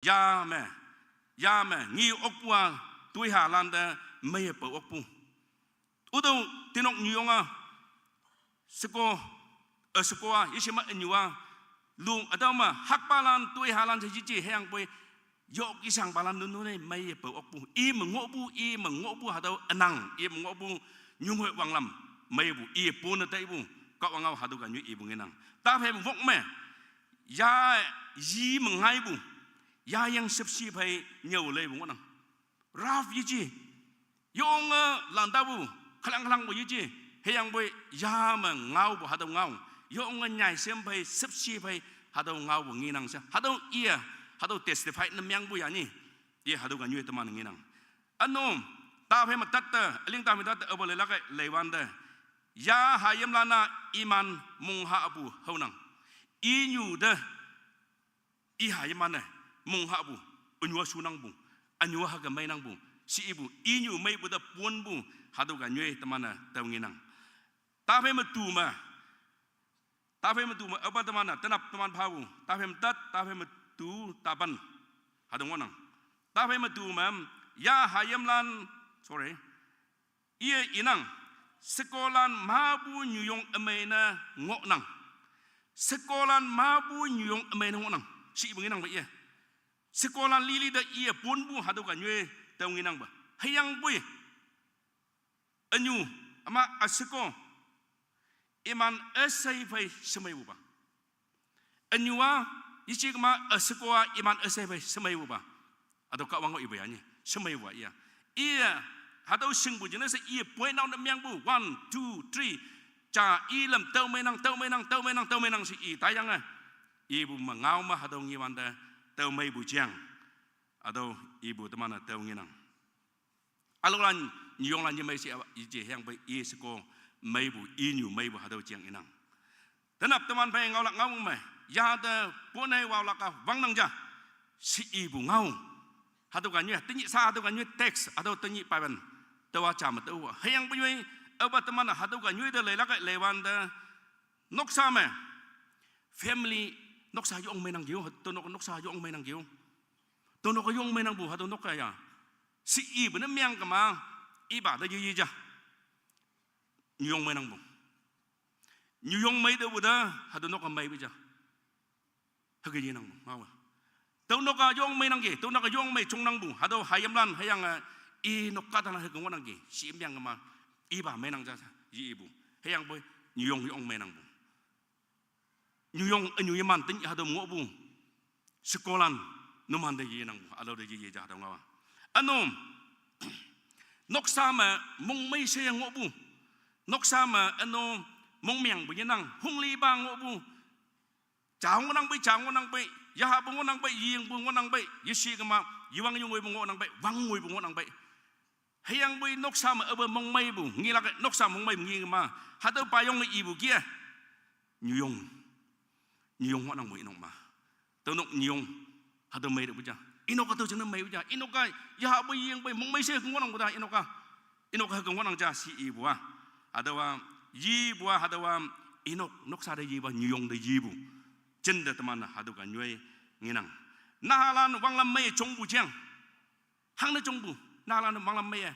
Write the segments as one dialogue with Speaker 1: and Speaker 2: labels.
Speaker 1: ยาแม่งีอกปัวตุยหาลันเดไม่เปิดอกปูอุดมที่นกนิยงอ่ะสกอ่ะยิ่งมาอันอยู่อ่ะลุงอาตมาฮักบาลันตุยหาลันจะจีเฮียงไปยกอีสังบาลันนู่นนี่ไม่เปิดอกปูอีมึงงอปูหาตัวอันนังอีมึงงอปูยุ่งเหวังลำไม่ปูอีปูนเตยปูก็วังเอาหาตัวกันยุ่งอีบุงเงินังตาเพมวกแม่ยายีมึงไงปูยายังสิบสี่ไปเหนียวเลยบุงวะนังราฟยี่จียงหลังตาบูคลังบุยี่จีเฮียงบุยามันเงาบุหาตัวเงายงใหญ่เสียมไปสิบสี่ไปหาตัวเงาบุงี้นังเสียหาตัวเอียหาตัวเทสต์ไฟน้ำยังบุยานี่เอียหาตัวกันยุ่ยตัวมันงี้นังอันนู้นตาเพมาตัดเตอลิงตาไม่ตัดเตอบ่เลยละก็เลยวันเดยาหายมลานาอิมันมุงหาบูเฮานังอีอยู่เดอีหายมันเดมุงหาบูอันยัวสูนังบูอันยัวหากไม่นังบูsi ibu inyu mai buda pun bu hadu ga nyue tamana tawnginang ta phe ma tu ma apa tamana tanap taman phawu ta phe tat ta phe ma tu taban hadu ngonang ta phe ma tu ma ya hayam lan sorry ie inang sekolan mabu nyuyong amena ngoknang sekolan mabu nyuyong amena ngoknang si ibu nginang ba ie sekolan lili da ie pun bu hadu ga nyue tao nghĩ năng bà hay yang bui anh nhu ama asiko iman asai phải semai buba anh nhu à ichi kama asiko iman asai phải semai buba atau kau wango ibu ya ni semai buba iya iya hadau sing bu jenis iya point nang nam yang bu 1 2 3 cha i lam tao mai nang si i tayang ah ibu mangau ma hadau ngi wanda tao mai bu jiang atau ibu teman tahu nginang. Aluran nyong lan jemai si ije yang bay isko mai bu inyu mai bu hadau jiang inang. Tenap teman bay ngau lak ngau mai. Ya ada punai wau lak wang nang ja si ibu ngau. Hadau kan nyu tinyi sa hadau kan nyu teks atau tinyi paban. Tawa cham tawa. Hayang punyai aba teman hadau kan nyu de lelak lewan de nok sa mai. Family nok sa yong mai nang giu. Tu nok sa yong mai nang giu. Tôi nó có dùng mấy năng bù hay tôi nó cái à, sĩ y bữa nó miang cả mà, y bảo tôi gì chứ, dùng mấy năng bù, dùng mấy đâu bữa đó, hay tôi nó có mấy bây giờ, hay cái gì năng bù, không à, tôi nó có dùng mấy năng gì, tôi nó có dùng mấy chung năng bù, hay tôi hay em lan hay yang y nó cắt là hay cái năng gì, sĩ miang cả mà, y bảo mấy năng ra gì bù, hay yang bui, dùng mấy năng bù, dùng anh man tính hay tôi ngõ bù, sekolah numan de yi nang alo de yi ja dong wa anom noksa ma mong mai se ngo bu noksa ma anom mong miang bu nang hung li ba ngo bu chao ngo nang bai ya ha bu ngo nang bai ying bu ngo nang bai yishi ka ma yiwang yu ngoi bu ngo nang bai wang ngoi bu ngo nang bai hayang bai noksa ma aba mong mai bu ngi la noksa mong mai ngi ma ha do pa yong i bu kia nyung ngo nang bai nong ma to nok nyung hado mai được bây giờ inoka tôi chẳng mai bây giờ inoka ya bây giờ bây mong mai xe không có năng bữa inoka không có năng cha si ibu à hado wa yi bu hado wa nok sa de yi ba nyong de yi bu chân de teman hado kan nyoi nginang nahalan wang lam mai chong bu chiang hang de chong bu nahalan wang lam mai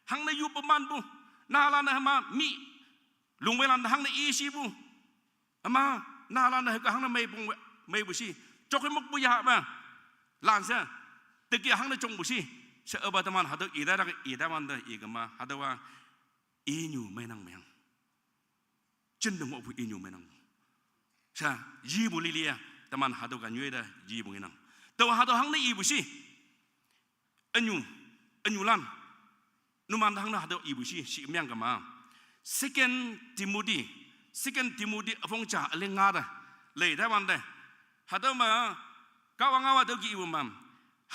Speaker 1: hang de yu paman bu nahalan hama mi lung mai lan hang de i si bu ama nahalan ha hang de mai bu si chok mok bu ya ba lan sa teki hang na chong busi sa aba taman hado ida man da igama hadawa inyu menang meng chen dong obu inyu menang sa yibu lilia taman hado kan yueda yibu nginang tawa hado hang na ibusi anyu lan numan hang na hado ibusi si myang kama second timothy afong cha alenga da le da man da hado ma kawang awa dogi ibu mam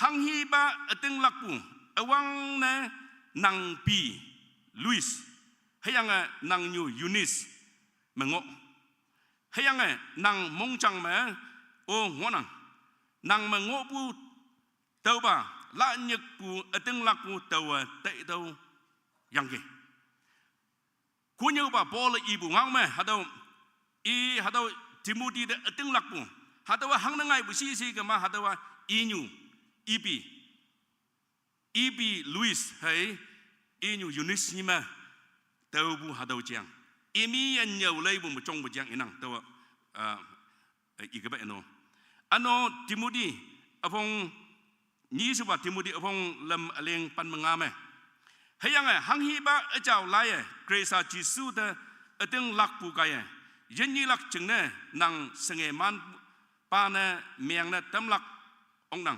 Speaker 1: hang hiba ateng lakpu awang na nang pi Louis hayang nang new Eunice mengo hayang nang mongchang ma o ngonang nang mengo pu tau ba la nyek pu ateng lakpu tau tai tau yang ke kunyu ba bol ibu ngang ma hado Timothy de ateng lakpu hadawa hang nangai bu si si kama hadawa inyu E.B. Lewis hay inu Eunice mà tàu bu hà đầu chiang emi anh nhiều lấy bu một trong một chiang inang tàu ý cái vậy nó ano Timothy apong ni suba Timothy apong lam aleng pan mengame hayang hang hi ba ở chào lai Grace Jisu da ở tiếng lạc bu cái dân như lạc chừng nè nàng senge man pa nè miang nè tâm lạc ông nàng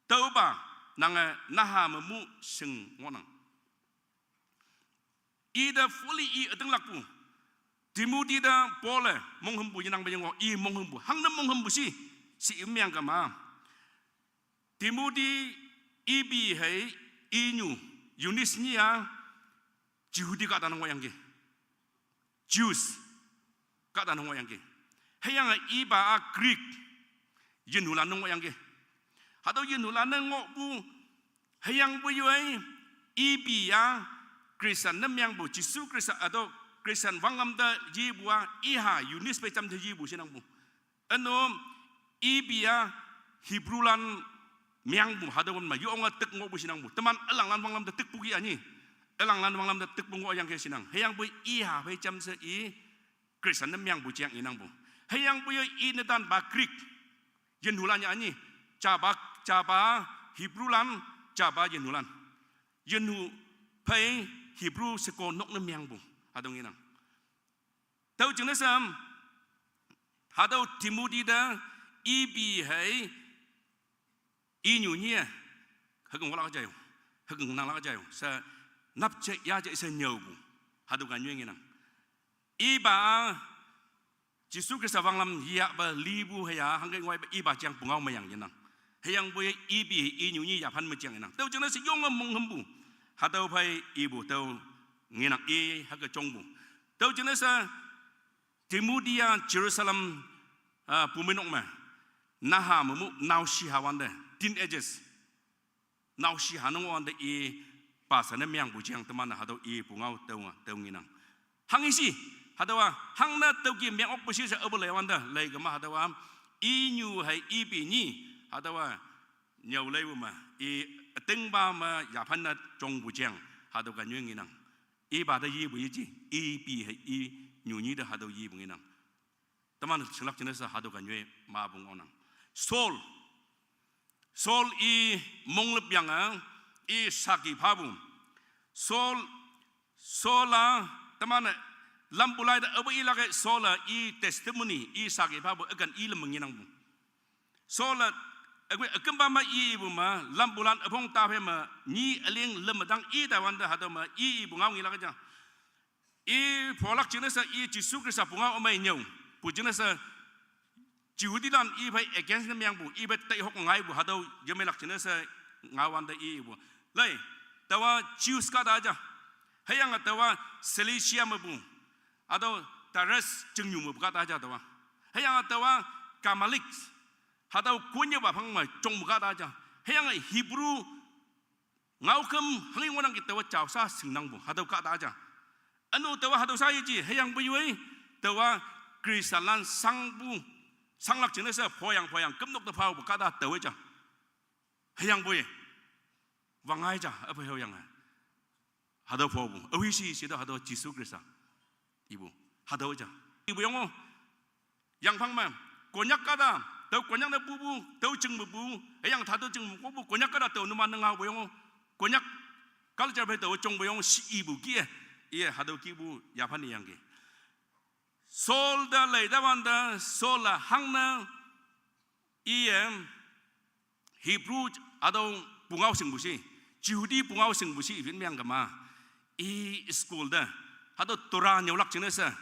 Speaker 1: tàu ba nàng naha mà mu sừng ngon nàng ida fully i ở tiếng lạc bu Timothy da Paul mong hâm bu như nàng bây giờ ngọ i mong hâm bu hang năm mong hâm bu si miang cả mà Timothy E.B. hay inu Eunice nia Judy kata nang wayang ke Jews kata nang wayang ke hayang iba Greek yenulan nang wayang ke hado yenulan nang ngo bu hayang bu yoi E.B. ya Christian nam yang bu Jisu Christian ado Christian wangam da yibua iha Eunice pe cham de yibu sinang bu ano E.B. ya Hebrew miang bu hada wan ma yo nga tek ngo bu sinang bu teman elang lan wanglam da tek bugi ani elang lan wanglam da tek bu ngo yang ke sinang hayang bu i ha pe cham se i Christian na miang bu chiang inang bu hayang bu yo i ne dan ba Greek yen hulan ya ani cha ba Hebrew lan cha ba yen hulan yen hu pe Hebrew se ko nok na miang bu hadong inang tau jeng na sam hado Timothy da E.B. hay inu nhia hưng ngó la cái hưng nang la cái sa nắp chạy ya chạy sa nhiều bu hadu gan nguyên nang iba Jisu Christ wang lam ya ba libu haya hang cái ngoài iba chang bungao mà yang nang hayang bu E.B. inu nhia ya pan mà chang nang tao chừng nó sẽ yong mong hâm bu hadu phai ibu tao nghe nang e ha cái trong bu tao chừng nó sa Timothy Jerusalem pumenok mà naha mu now shi hawan de teenagers now shi hanong on the e pasana myang bu chiang taman hado e bungao tau ngi nang hang isi hadawa hang na tau ki myang ok bu shi sa obole wan da lei ga ma hadawa e nyu hai e bi ni hadawa nyau lei bu ma e teng ba ma ya phan na chong bu chiang hado ga nyu ngi nang e ba da yi bu yi ji e bi hai e nyu ni da hado yi bu ngi nang taman silak chene sa hado ga nyu ma bung on nang Saul i monglep yang i saki phabu Saul la tamana lambulai da abu ilake Saul la i testimony i saki phabu agan i lemenginang bu Saul la akamba ma i bu ma lambulan apong ta phe ma ni aleng lemadang i da wan da hado ma i bu ngau ngi la ka ja i pholak chine sa i Jisu Christ bu ngau mai nyau bu chine sa Jiu di lan i phải against nam yang bu i phải tay hok ngai bu hadau yeme lak chine sa ngawan da i bu lai tawa Jews ka da ja hayang tawa Cilicia ma bu ado Taras chengyu mu ka da ja tawa hayang tawa Kamalik hadau kunya ba phang ma chong mu ka da ja hayang Hebrew ngau kam hangi wanang ki tawa chaw sa singnang bu hadau ka da ja anu tawa hadau sa yi ji hayang bu yoi tawa Kristalan sang bu 상락 전에서 포양 금독도 파고 가다 떠오자 해양부에 왕아이자 앞에 해양아 하도 보고 어휘시 시도 하도 지수 그래서 이부 하도 오자 이부 영어 양팡만 곤약 가다 더 곤약나 부부 더 증부부 해양 다도 증부부 곤약 가다 더 누만능 하고 영어 곤약 갈자베 더 정부 영어 이부기에 예 하도 기부 야판이 양게 Saul da lei da wanda Saul la hangna em Hebrew ado bungao sing busi Judy bungao sing busi vin myang kama i school da hado Torah nyolak chine sa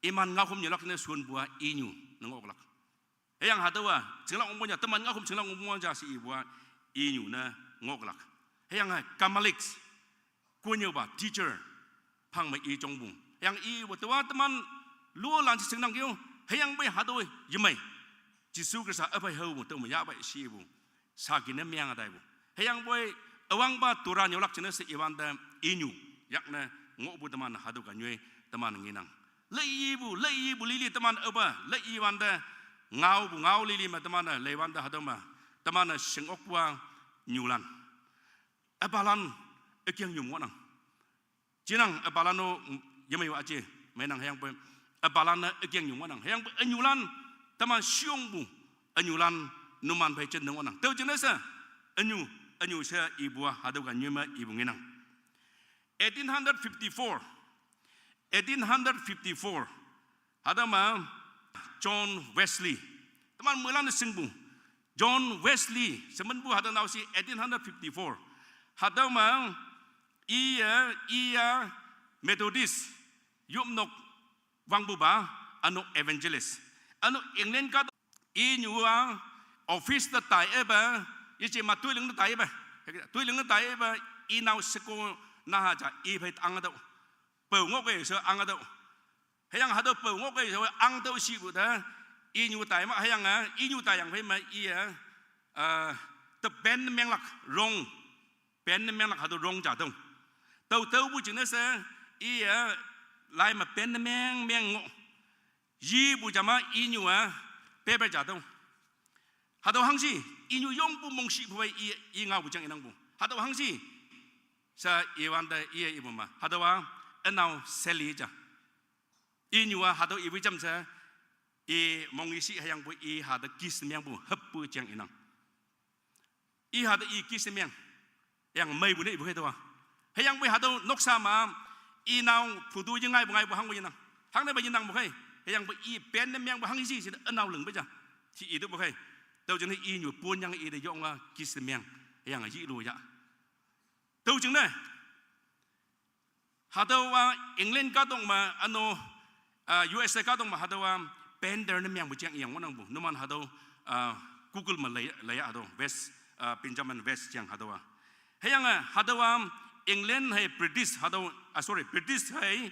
Speaker 1: iman ngau khum nyolak ne suan bua i nyu ngok lak eyang hado wa chinglang ongbonya teman ngau khum chinglang ongbonya ja si bua i nyu na ngok lak eyang Kamalik kunyo ba teacher phang mai i chongbung yang i wa teman luo lan ching nang kêu hayang bai hadoi yimai Jisu Christ apai ho mu to mu ya bai si bu sa kin na myang adai bu hayang bai awang ba tura nyolak chine se iwan da inyu yak na ngo bu taman hadu ka nyue taman nginang lei bu lili taman aba lei wan da ngau bu ngau lili ma taman le wan da hadu ma teman sing okwa nyulan abalan ekyang nyumwanang jinang abalano yamay wa aje menang hayang pe abalana ekyang nyumwanang hayang pe anyulan teman siung bu anyulan numan pai chen nang tau jenasa anyu sa ibua hadu kan nyuma ibu nginang 1854 hadama John Wesley teman mulan singbu John Wesley semenbu hada nausi 1854 hadama ia Methodist yumnok wangbuba anu evangelist anu England ka inyua office ta tai eba ichi matuiling ta tai eba tuiling ta tai eba inau seko na ja i phet angado peu ngok ke so angado hayang hado peu ngok ke so angdo si bu da inyu tai ma hayang inyu tai yang phe ma ia the ben meng lak rong ben meng lak hado rong ja dong tau tau bu jing na sa ia lai ma ben meng ngok yi bu jama inyu pe pe ja dong hado hangsi inyu yong bu mong si bu i nga bu jang inang bu hado hangsi sa iwan da iya ibu ma hadawa enau selija inyua hado ibu jam sa i mongisi hayang bu i hada kis myang bu heppu jang inang i hada i kis myang yang mai bu ne ibu hedawa hayang bu hado noksa ma i nau phudu jingai bu ngai bu hang bu inang hang ne ba inang bu kai hayang bu i pen ne myang bu hang si enau leng ba ja ti i du bu kai tau jeng i nyu pun yang i de yong kis myang hayang yi lu ya tau chừng này, hadawa England các đồng mà ano USA các đồng mà hadawa Bender nên miang bujiang yang wanang bu, numan hadaw Google mà lấy hadaw West Benjamin West yang hadawa, hayang hadawa England hay British hadaw British hay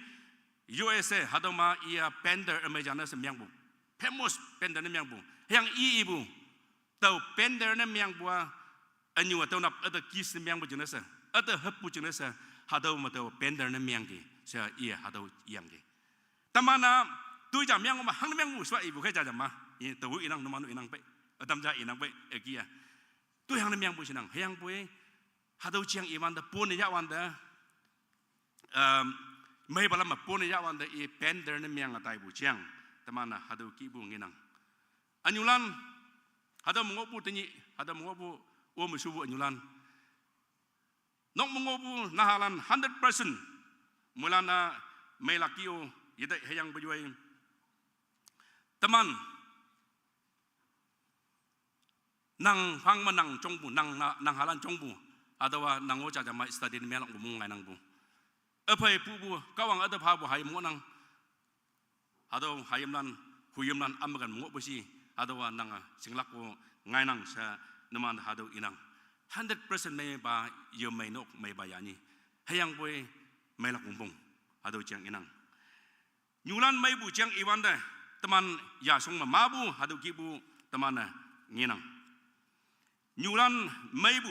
Speaker 1: USA hadaw mà ia Bender Americana sem miang bu, famous Bender nên miang bu, hayang ibu, tau Bender nên miang bu, anyu tau nap ada kis miang bu jenis ada heppu jenis hadau matau bender na mianggi saya iya hadau ianggi tamana tu jam miang ma hang miang muswa ibu kai jam ma ini tu inang numanu inang pe adam ja inang pe ekia tu hang miang bu sinang hayang bu hadau chiang iwan da pun ya wan da mai balam ma pun ya wan da i bender na miang atai bu chiang tamana hadau ki bu nginang anyulan hadau mengobu tinyi hadau mengobu musubu anyulan nok mengobu nahalan 100% mulana melakio yedai hayang berjuai teman nang hang menang congbu nang halan congbu adawa nang oja jama study ni melak bumung ngai nang bu apai pu bu kawang ada pha bu hai mo nang ado hayamlan huyamlan amagan mengobu si adawa nang singlak bu ngai nang sa naman hado inang 100% may ba yo may nok may bayani hayang boy may lakumpong hado chiang inang nyulan may bu chiang iwanda teman ya song mabu hado kibu teman nginang nyulan may bu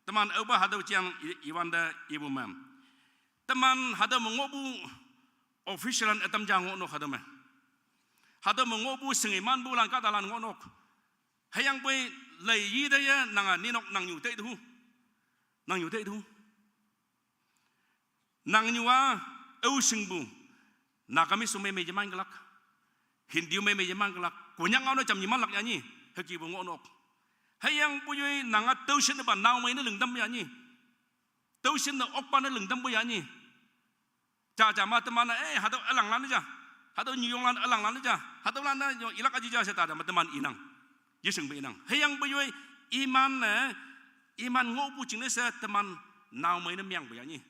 Speaker 1: teman oba hado chiang iwanda ibu mam teman hado mengobu officialan etam jang no hado ma hado mengobu sengiman bulan katalan ngonok hayang boy lấy gì đây nàng ni nọc nàng nhiều tệ thu nàng nhiều âu sinh bu nàng kami sume me jaman galak hindi me jaman galak kunyang ano cham jaman lak yani heki bu ngonok hayang puyoy nàng tâu sinh ba naw me na lengdam yani tâu sinh na okpa na lengdam bu yani cha ma teman hado alang lan ja hado nyong lan alang lan ja hado lan na ilak aji ja seta da teman inang Yesung be inang hayang boy iman ngobu jingne sa teman naw mai na miang bu yani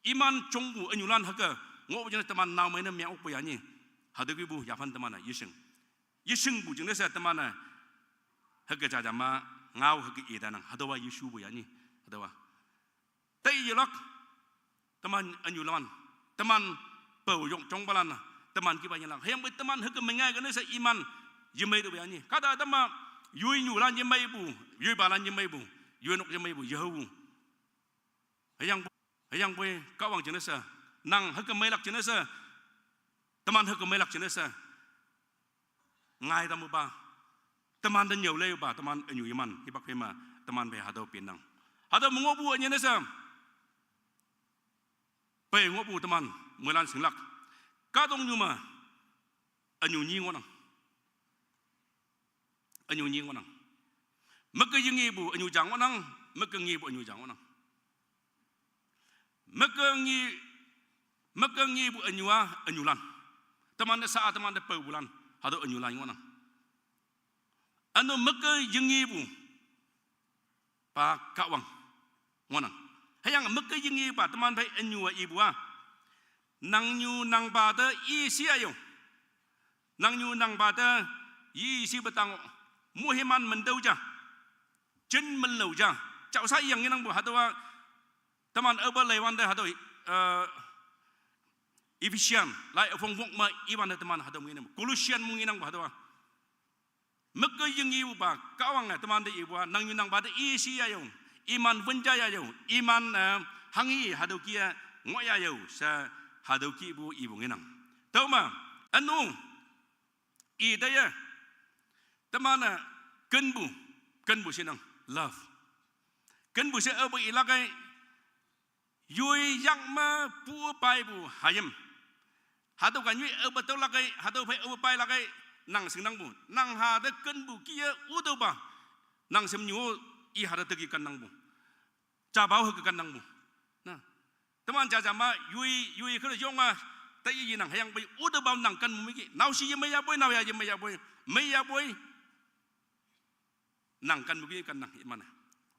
Speaker 1: iman chongbu anyulan haka ngobu jingne teman naw mai na miang bu yani hadagi bu yapan teman yesung bu jingne sa teman haka jajama ngaw haka idanang hadawa yesu bu yani hadawa tai yelak teman anyulan teman pau yong chong balan teman ki banyalang hayang boy teman haka mengai gane sa iman yemai do yani kada adama yui nyulan yemai bu yui balan yemai bu yui nok yemai bu yehu hayang boy kawang jenesa nang haka melak jenesa teman haka melak jenesa ngai tamu ba teman dan jauh lagi bah teman anyu iman hipak pema teman be hadau pinang hadau mengobu anya nesa pe ngobu teman mulan singlak kadong nyuma anyu nyi ngonang maka yengi bu anyu jang ngonang maka ngi bu anyu jang ngonang maka ngi bu anyulan teman saat teman de pe bulan hadau anyulan ngonang anu maka yengi bu pa kawang ngonang hayang maka yengi pa teman bai anyu ibu nang nyu nang ba de i sia yo nang nyu nang ba de yi si betang muhiman mendau ja jen melau ja chau sa yang nang bu hadawa teman eba lewan de hadoi efisien lai phong phong ma iban de teman hadau nginam kolusian munginang bu hadawa maka yengi bu ba kawang teman de ibu nang nyu nang ba de i sia yo iman venjaya yo iman hangi hadau kia ngoya yo sa hadau ki ibu nginang tau ma anu i daya temana kenbu sinang love kenbu se abu ilakai yui yang ma pu pai bu hayam hadau kan yui abu tau lakai hadau pai abu pai lakai nang sinang bu nang hada kenbu kia udo ba nang semnyu i hada tegi kan nang bu cabau ke kan nang bu nah teman jajama yui ke yonga tai yi nang hayang bai udo ba nang kan mu mi nau si ye ya boy nau ya ya boy nang kan begini kan nang mana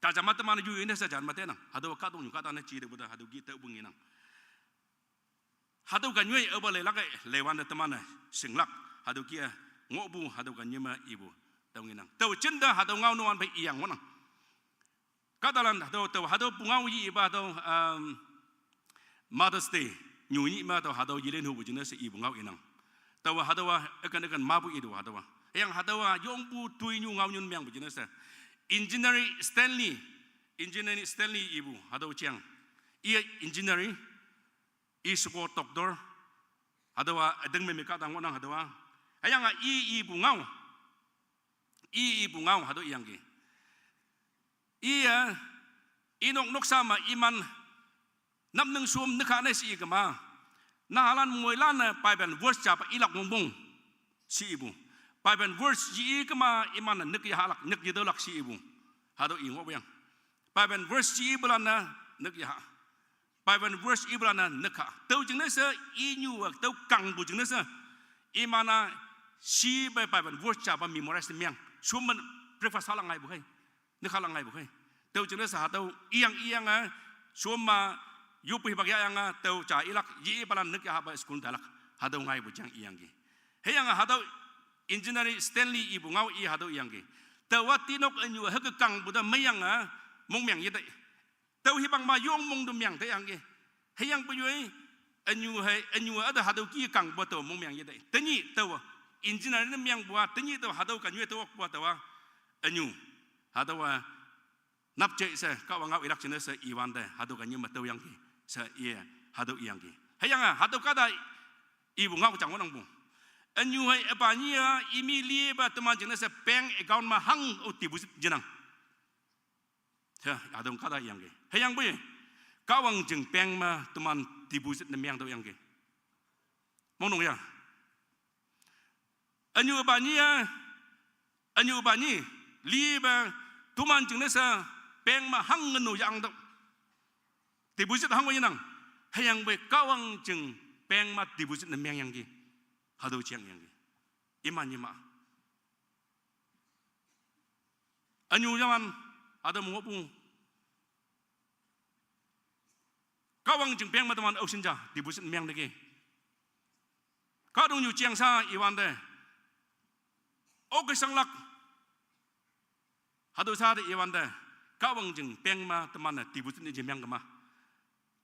Speaker 1: tajam mata mana juga ini saja mata nang hadu kadung kata na ciri buda hadu kita bungi nang hadu kan yui abale lakai lewan teman singlak hadu kia ngobu hadu kan nyema ibu tahu nang tahu cenda hadu ngau nuan bai iyang wanang katalan hadu pungau yi iba tahu Mother's Day nyunyi ma tahu hadu yilen hubu jenis ibu ngau inang tahu hadu akan mabu itu hadu yang hadawa yongbu tuinyu ngau nyun miang bujinasa engineering Stanley ibu hadaw chiang ia engineering i support doctor hadawa adeng memeka tang wonang hadawa ayang i ibu ngau hadaw yang ge ia inok nok sama iman nam nang sum nekha na si kama nahalan moilan pai ban verse cha ilak bongbong si ibu Bible verse ji kema iman nek ya halak nek yedolak si ibu hado ingo yang Bible verse ji bulana nek ya Bible verse ibulana nekha tau jingna sa inyu tau kang bu jingna sa imana si Bible verse cha ba memorize miang suman breakfast halang ngai bu kai nek halang ngai bu kai tau jingna sa tau iyang suma yupi bagya yang tau cha ilak ji balan nek ya ba school dalak hado ngai bu jang iyang gi heyang hado engineering Stanley ibu ngau i hadu yang ge tawa tinok anyu ha kang buda mayang mong myang yedai tau hibang ma yong mong dum yang te yang ge hayang puyui anyu ada hadu ki kang boto mong myang yedai tani tawa engineering myang bua tani tawa hadu kan yue tawa bua tawa anyu hadawa napje sa ka ngau irak chine sa iwan de hadu kan yuma taw yang ge sa ia hadu yang ge hayang hadu kada ibu ngau chang wonang bu anyu hai apanya imili ba teman jenis bank account ma hang utibu jenang ya adong kata yang ge hayang boy kawang jeng bank ma teman deposit nem yang tu yang ge monong ya anyu apanya li ba teman jenis bank ma hang ngenu yang tu deposit hang jenang hayang boy kawang jeng bank ma deposit nem yang ge hadu chiang yang iman yima anyu zaman ada mengopu kawang jeng peng mataman au sinja dibusit miang dege kadung yu chiang sa iwan de oke sanglak hadu sa de iwan de kawang jeng peng ma teman dibusit ni jemiang kema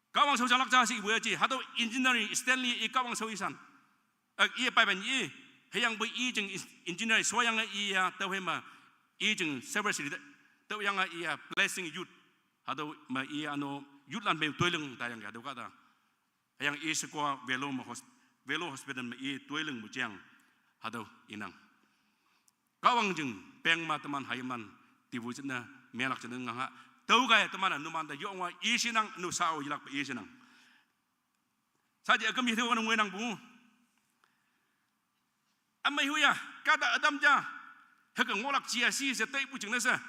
Speaker 1: kawang so jalak ja si ibu ji hadu engineering Stanley i kawang so isan ia pai ban i hayang bu i jeng engineer so yang i ya tau hema i jeng server city tau yang i ya blessing youth hado ma i ano youth lan be toileng ta yang hado kata hayang i sekolah velo hospital ma i toileng mu jang hado inang kawang jeng peng ma teman hayman tibu jena melak jena ngah tau gaya teman anu manda yo ngwa isinang nu sao yilak isinang saja agam itu orang wenang bu amai huya kada adam ja haka ngolak cia si setai bu jeng nasa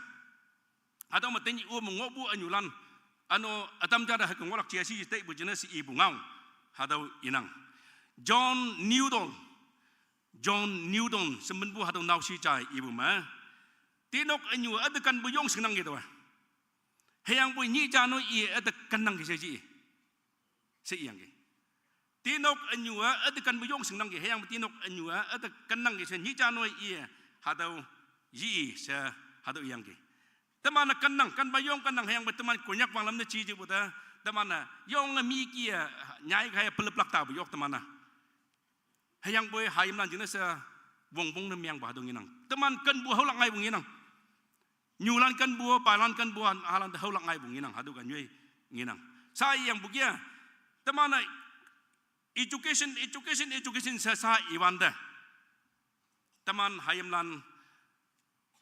Speaker 1: atau mateni u mengobu anyulan ano adam ja haka ngolak cia si setai bu jeng nasi ibu ngau hadau inang John Newton sembenbu hadau nau si cai ibu ma tinok anyu ada kan buyong senang gitu hayang bu nyi jano i ada kanang ki seji seiang ki tinok anyu ada kan buyong senang ki hayang tinok anyu ada kanang ki se nyi jano i hadau yi se hadau yang ki temana kanang kan bayong kanang hayang teman konyak wang lam ne chi ji bu ta temana yong mi ki nyai kaya peleplak ta bu yok temana hayang boy hayam nan jina sa bongbong na miang ba dong inang teman kan bu haulang ngai bung inang nyulan kan bu palan kan bu halan haulang ngai bung inang hadu kan yui nginang sai yang bugia temana education sa iwanda teman hayam lan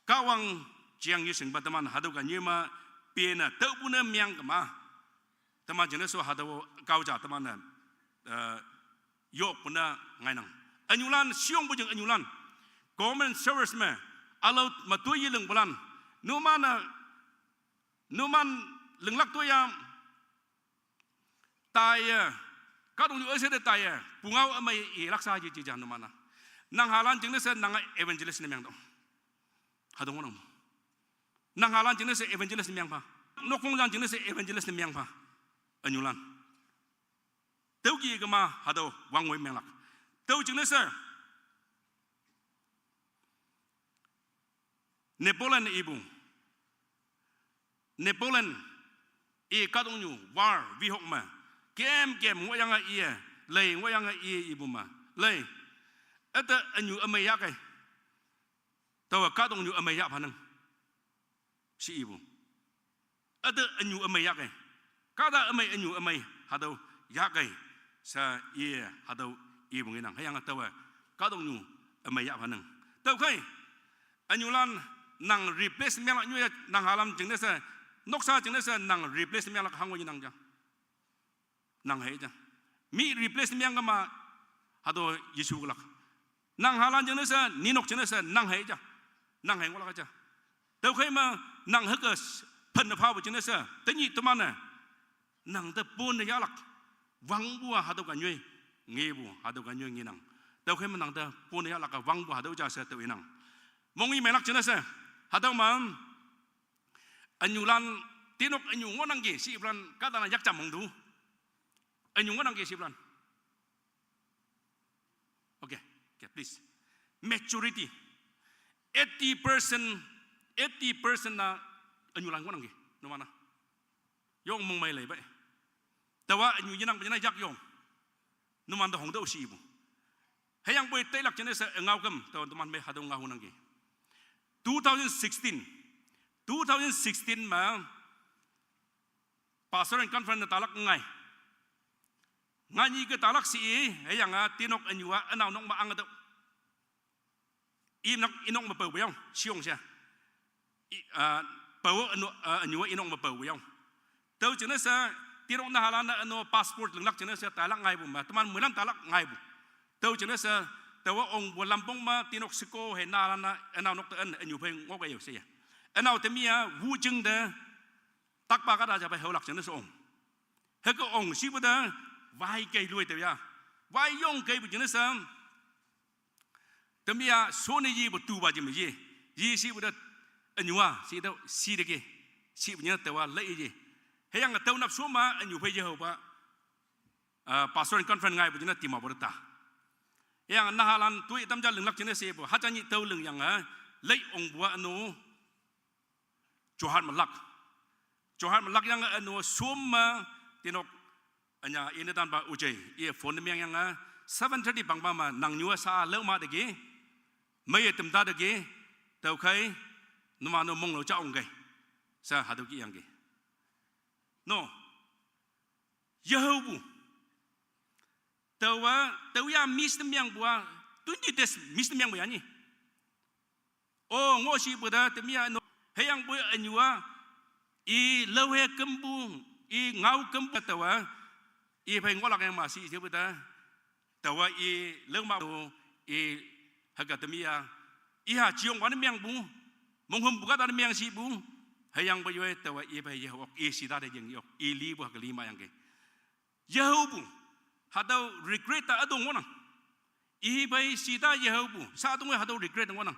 Speaker 1: kawang jiang yusing ba teman hadu kan yuma piena tau puna miang kama teman jina so hadu kau ja teman yok puna ngainang anyulan siong bujeng anyulan government service me alau matui leng bulan numan lenglak tu yang taya kadung yu ese de taya pungau amai laksa ji ji jan numana nang halan jeng se nang evangelist ne yang dong hadong onam nang halan jeng se evangelist ne yang pa nokong jang jeng se evangelist ne yang pa anyulan tau gi gama hado wangwei menglak tau jeng se Napoleon ibu Napoleon kadung nyu war vi hok ma kem ngoyang ia lei ngoyang ia ibu ma lei ata anyu amaya kai tawa kadung nyu amaya phanang si ibu ata anyu amaya kai kada anyu amai hado ya kai sa ia hado ibu nginang hayang tawa kadung nyu amaya phanang tau kai anyulan nang replace melak nyu nang halam jeng desa noksa jeng desa nang replace melak hangoi nang ja nang hai ja mi replace melak ma hado yesu lak nang halan jeng desa ninok jeng desa nang hai ja nang hai ngolak ja tau khai ma nang hakas phan na phao jeng desa tani tamana nang da pon ya lak wang bua hado kan nyu ngebu hado kan nyu nginang tau khai ma nang da pon ya lak wang bua hado ja sa tau inang mongi melak jeng desa hadang mam anyulan tinok anyu ngonang ge si iblan kadana yak jam mongdu anyu ngonang ge si iblan okay please maturity 80% na anyulan ngonang ge no mana yong mong mai lei bai tawa anyu yinang bajana yak yong no man da hong do si ibu hayang boy tailak jene sa ngau kam taw man me hadong ngau nang ge 2016 ma pastor and conference talak ngai ngani ke talak si hayang tinok anyua anau nok ma ang do inok ma pau yong siong sia pau anyua inok ma pau yong tau jena sa tinok na halana ano passport lenglak jena sa talak ngai bu ma teman mulam talak ngai bu tau jena sa tawa ong bolampong ma tinok siko he na na anau nok ta an anyu pheng ngok ayo sia anau te mia wu jing de tak pa ka da ja bai holak chen so ong he ko ong si bu da vai kai lui te ya vai yong kai bu jin sa te mia so ni yi bu tu ba ji mi yi si bu da anyu wa si da si de ge si bu nya te wa le yi he yang tau nap so ma anyu phei je ho ba pastor conference ngai bu jin ti ma bu ta yang nahalan tui tamja lenglak jene sebo hajani tau leng yang lei ong bua anu Johan Malak yang anu summa tinok anya ini tan ba ujai ia phone yang 7:30 bang ba ma nang nyua sa leu ma de ge mai tem da de ge tau khai numa no mong lo cha ong ge sa hadu ki yang ge no Yehobu tawa ya mis tem yang bua tu ni des mis tem yang bua ni ô ngô si bữa đó tụi mình hay yang bữa anh nhua i lâu he kembu i ngau kembu tàu i phải ngó lạc yang mà si thế bữa đó tàu i lâu mà i hắc tụi mình i ha chiong quan miang bu mong hum buka tan miang si bu hay yang bữa tàu i phải học i si ta để dừng học i li bu hak li mà yang ke Yehobu hadau regret ta adong ngona i phải si ta Yehobu sa adong hadau regret ngona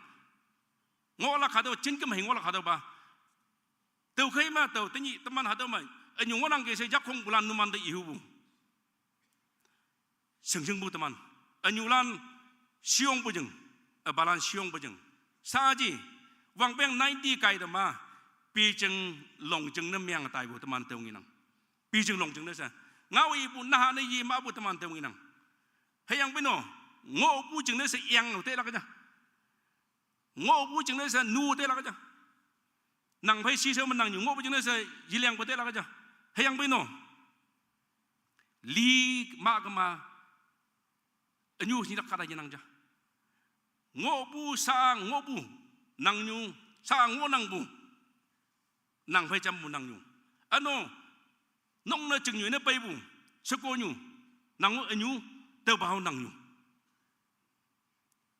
Speaker 1: ngõ là khá đâu chính cái mình ngõ là khá đâu ba từ khi mà từ tới nhị tâm an khá đâu mà anh nhung ngõ năng cái sẽ giác không làm numan tới yêu bu sừng sừng bu tâm an anh nhung lan siong bu chừng ở ba lan siong bu chừng sa gì vàng beng 90 cái đó mà pi chừng lòng chừng năm miang tại bu tâm an tiêu nghi năng pi chừng lòng chừng đó sao ngao y bu na ha này y mà bu tâm an tiêu nghi năng hay yang bên nó ngõ bu chừng đó sẽ yang ở thế là cái gì ngô bu chừng này sẽ nu thế là cái gì nàng phải xí sớm mình nàng nhung ngô bu chừng này sẽ dì liang bu thế là cái gì hay yang bên nó li ma cái mà anh nhu chỉ đặt cái gì nàng chứ ngô bu sa ngô bu nàng nhu sa ngô nàng bu nàng phải chăm bu nàng nhu anh nó nông nó chừng như nó bay bu sơ cô nhu nàng anh nhu tơ bao nàng nhu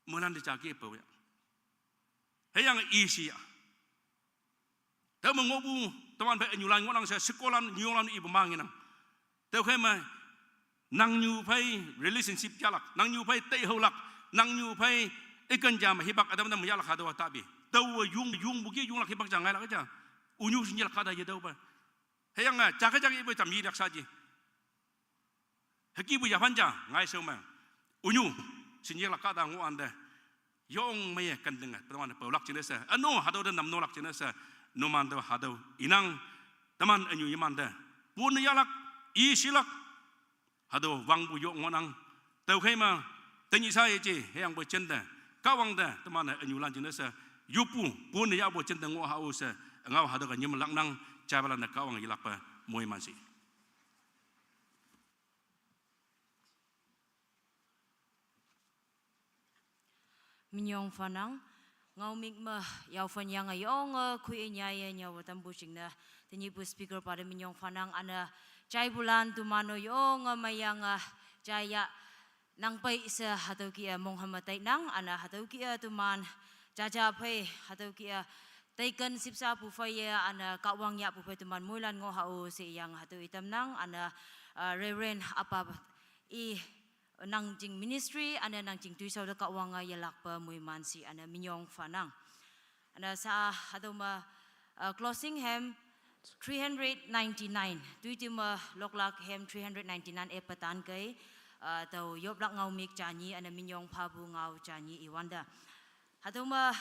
Speaker 1: mới làm được trả kia bảo vậy hay yang isi ya, tapi mengobu teman baik nyulang orang saya sekolah nyulang ibu mangin nang, tapi kai mai nang nyu pai relationship jalak, nang nyu pai tei holak, nang nyu pai ikan jam hibak ada mana menjalak ada wat tabi, tahu yung buki yung lak hibak jangan lak aja, unyu sinjal kada je tahu pa, hay yang jaga jaga ibu jam yidak saji, haki ibu japan jang ngai semua, unyu sinjal kada ngu anda. Yong maya kan dengar, teman pelak jenis saya. Anu hadau dan namnolak jenis saya. Numan tu hadau inang teman anyu iman dah. Pun yalak, isilak hadau wang bu yok ngonang. Tahu kai ma, tanya saya je yang bercanda. Kawang dah teman anyu lan jenis saya. Yupu pun ya bercanda ngau hau saya. Ngau hadau kan nyem laknang cabalan nak kawang ilak pa moy masih.
Speaker 2: Minyong fanang ngau mik ma yau fan yang ayong kui nyai nyaw tambu singna tinyi bu speaker pada minyong fanang ana chai bulan tu mano yong mayang jaya nang pai sa hatau kia Muhammad tai nang ana hatau kia tu man jaja pai hatau kia taikan sipsa pu fai ana kawang ya pu fai tu man mulan ngo hau se yang hatau itam nang ana reverend apa i nang jing ministry ana nang jing tuisau da kawanga yalak pa mui mansi ana minyong fanang ana sa hadoma closing hem 399 tuitima loklak hem 399 epatan kai tau yoblak ngau mik chani ana minyong phabu ngau chani iwanda hadoma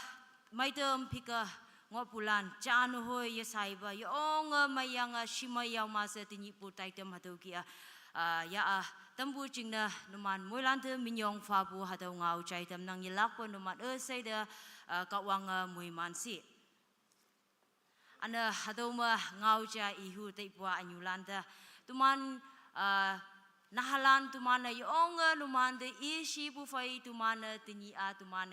Speaker 2: maitem phika ngopulan chanu hoi yesaiba yong mayanga shimaya masa tinyi pu taitem hatokia ya tambu jingna numan muilante minyong fabu hadau ngau chai tam nang yilak po numan sei da kawang mui mansi ana hadau ma ngau cha ihu tai pua anyulanta tuman nahalan tuman yong numan de ishi bu fai tuman tinyi a tuman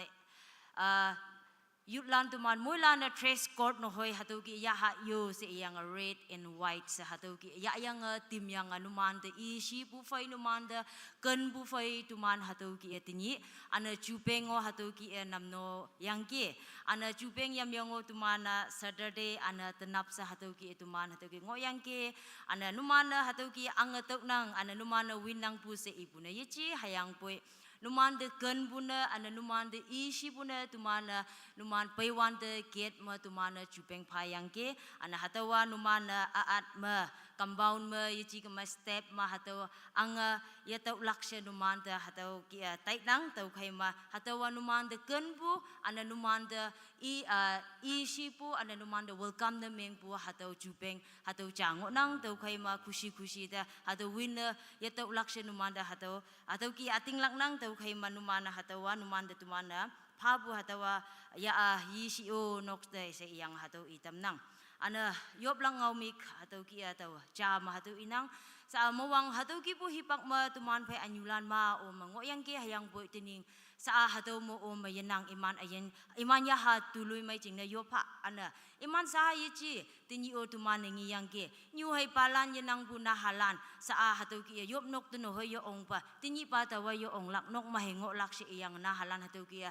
Speaker 2: Yutlan tuman mulan na trace court no hoy hatuki ya ha yo se yang red and white sa hatuki ya yang tim yang anuman de ishi bu fai numan de ken bu fai tuman hatuki etini ana chupengo hatuki namno yang ke ana chupeng yam yongo tuman Saturday ana tenap sa hatuki tuman hatuki ngo yang ke ana numan hatuki angatok nang ana numan winang pu se ibu na yichi hayang poi numan de ken buna ana numan de ishi buna tumana numan paiwan de get ma tumana chupeng phayang ke ana hatawa numan aat ma compound ma yichi ka ma step ma hatawa anga yatau laksha numan de hataw ki tai nang tau khai ma hatawa numan de ken bu ana numan de ishi pu ana numan de welcome de meng pu hataw chupeng hataw chango nang tau khai ma khushi da hataw win yatau laksha numan de hataw ki ating lak nang tau kai manumana hatawa numanda tumana phabu hatawa ya hi si o nox de se yang hataw itam nang ana yop lang ngau mik hatu ki atau cha ma hatu inang sa mawang hatu ki pu hipak ma tuman phai anyulan ma o mango yang ki hayang boi tining sa hatu mo o mayanang iman ayen iman ya ha tului mai jing na yopa ana iman sa yi chi tinyi o tuman ngi yang ki nyu hai palan yanang bu na halan sa hatu ki yop nok tu no yo ong pa tinyi pa ta wa yo ong lak nok ma hengo lak si yang na halan hatu ki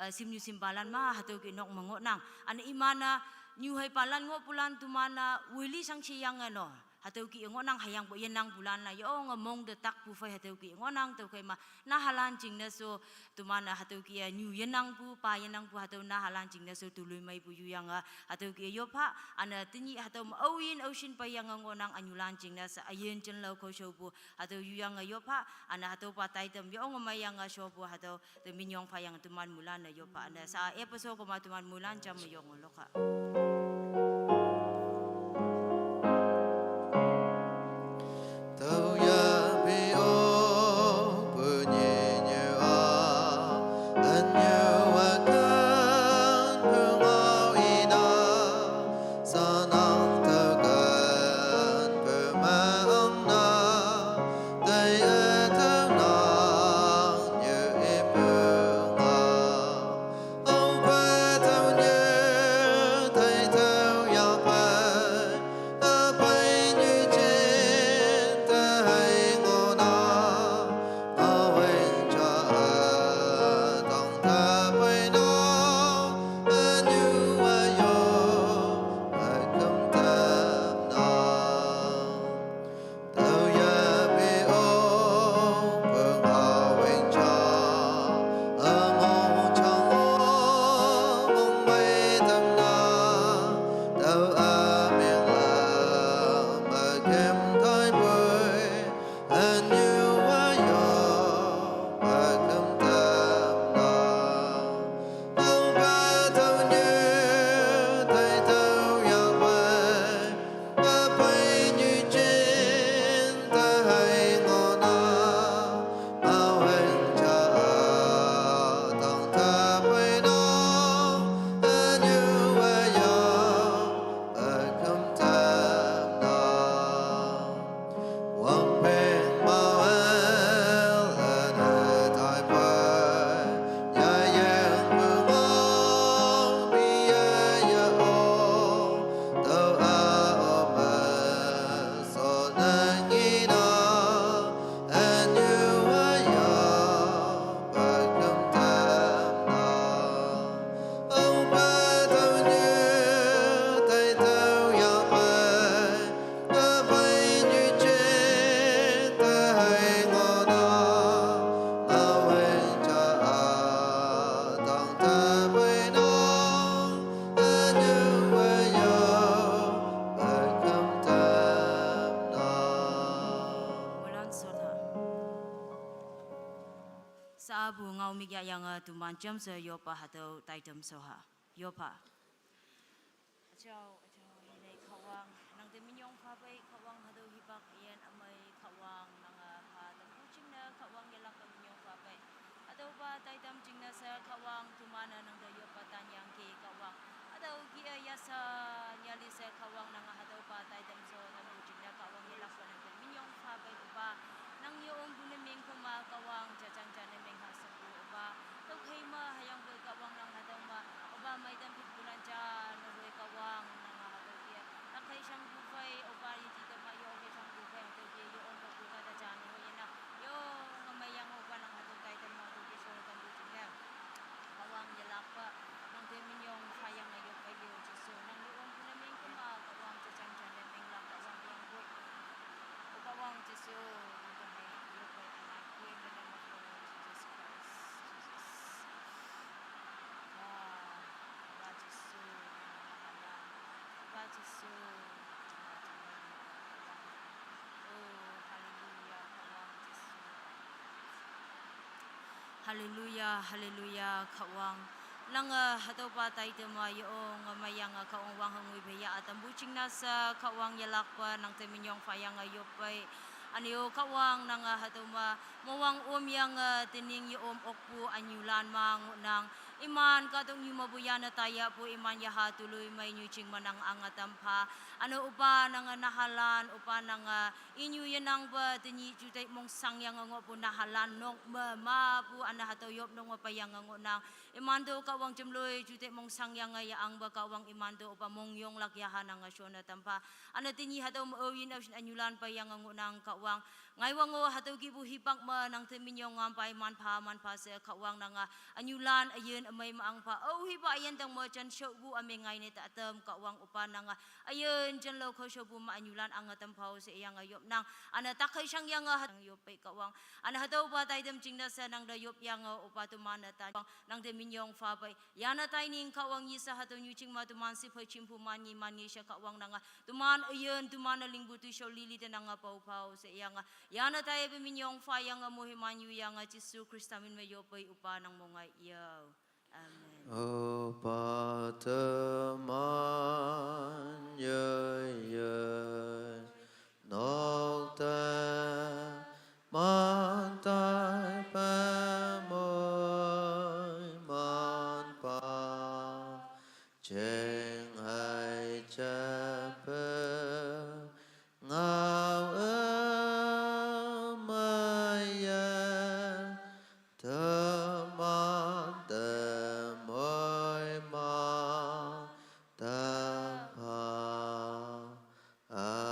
Speaker 2: simnyu simbalan ma hatu ki nok mango nang ana imana New hai palan ngo pulan tu mana wili sang siang ano hatau ki ngo nang hayang bo yenang bulan na yo ngomong de tak pu fai hatau ki ngo nang tau kai ma na halan jing na so tu mana hatau ki new yenang pu pa yenang pu hatau na halan jing na so tului mai pu yu yang hatau ki yo pa ana tinyi hatau ma awin ocean pa yang ngo nang anyulan jing na sa ayen chen lo ko show pu hatau yu yang yo pa ana hatau pa tai tam yo ngomai yang show pu hatau te minyong pa yang tu man mulan na yo pa ana sa episode ko ma tu man mulan jam yo ngolo ka Sabu ngau migya yang tuman jam se yopa hatau taitem soha yopa. Achau ini kawang nang deminyong papai kawang hatau hipak ian amai kawang nang ha tempu cingna kawang yelak deminyong papai. Atau pa taitem cingna se kawang tumana nang da yopa tanyang ki kawang. Atau kia yasa nyali se kawang nang hatau pa taitem so tempu cingna kawang yelak nang deminyong papai upa. Nang yung bunaming kuma kawang jajang janaming hasabu uba tau khaima hayang boy kawang nang hadaw ma uba may dampit bulan dyan noy kawang nang hadaw kia nakay siyang bufay uba yung dito ma yung okay siyang bufay hadaw kia yung magbuka na dyan noy na yung ngamayang uba nang hadaw tayo tayo mga tuki so hadaw buting lang kawang yalak pa nang dimin yung hayang ngayon kay yung jiso nang yung bunaming kuma kawang jajang janaming lang kawang yung boy ukawang jiso Hallelujah, hallelujah, kawang. Lang hataw pa tayo tama yung mayang kaong wang hangoy baya at ang buching nasa kawang yalak pa ng teminyong fayang ayopay. Ano kawang nang hataw ma mawang yang tining yung okpu anyulan mang nang iman katong yu mabuya na taya po iman yaha tuloy may nyuching manang angatampa ano upa nang nahalan upa nang inyu yanang ba tinyi jutay mong sangyang ngo po nahalan nong ma po ana hatoyop nong mapayang ngo nang imando kawang jemloy jutay mong sangyang yaang ba kawang imando upa mong yung lakyahan nang asyona tampa ano tinyi hataw maawin anyulan payang ngo nang kawang ngaywang ngo hataw gibu hipang ma nang timinyong ngampay man pa sa kawang nang anyulan ayun amay maang pa oh hipa ayan tang mo chan show bu ame ngay ni tatam kawang upa nang ayun jan lo ko show bu maanyulan ang tampaw sa iyang ayop nang ana takay siyang yang hatang yopay kawang ana hataw pa tay dem jingda sa nang dayop yang upa tumana ta nang deminyong fa bay yana tay ning kawang yisa hataw nyuching matuman si phay chimpu mani siya kawang nang tuman ayun tuman na lingbutu show lili ta nang pau sa iyang yana tay beminyong fa yang muhimanyu yang Jesu Kristamin mayopay upa nang mongay iyo. Amen.
Speaker 3: O Paterman yơi nô ta man tai pa môi man pa cheng hai cha pe ngao maya thơ man tơ môi ma ta pa amen.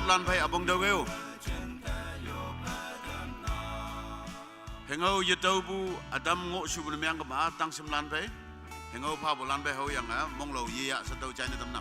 Speaker 4: Lan phai abong đâu kêu hengau yatau bu adam ngộ su bun miang ka ba tang sim lan phai hengau pa bu lan phai ho yang mong lo ye ya sa tau chai na tam na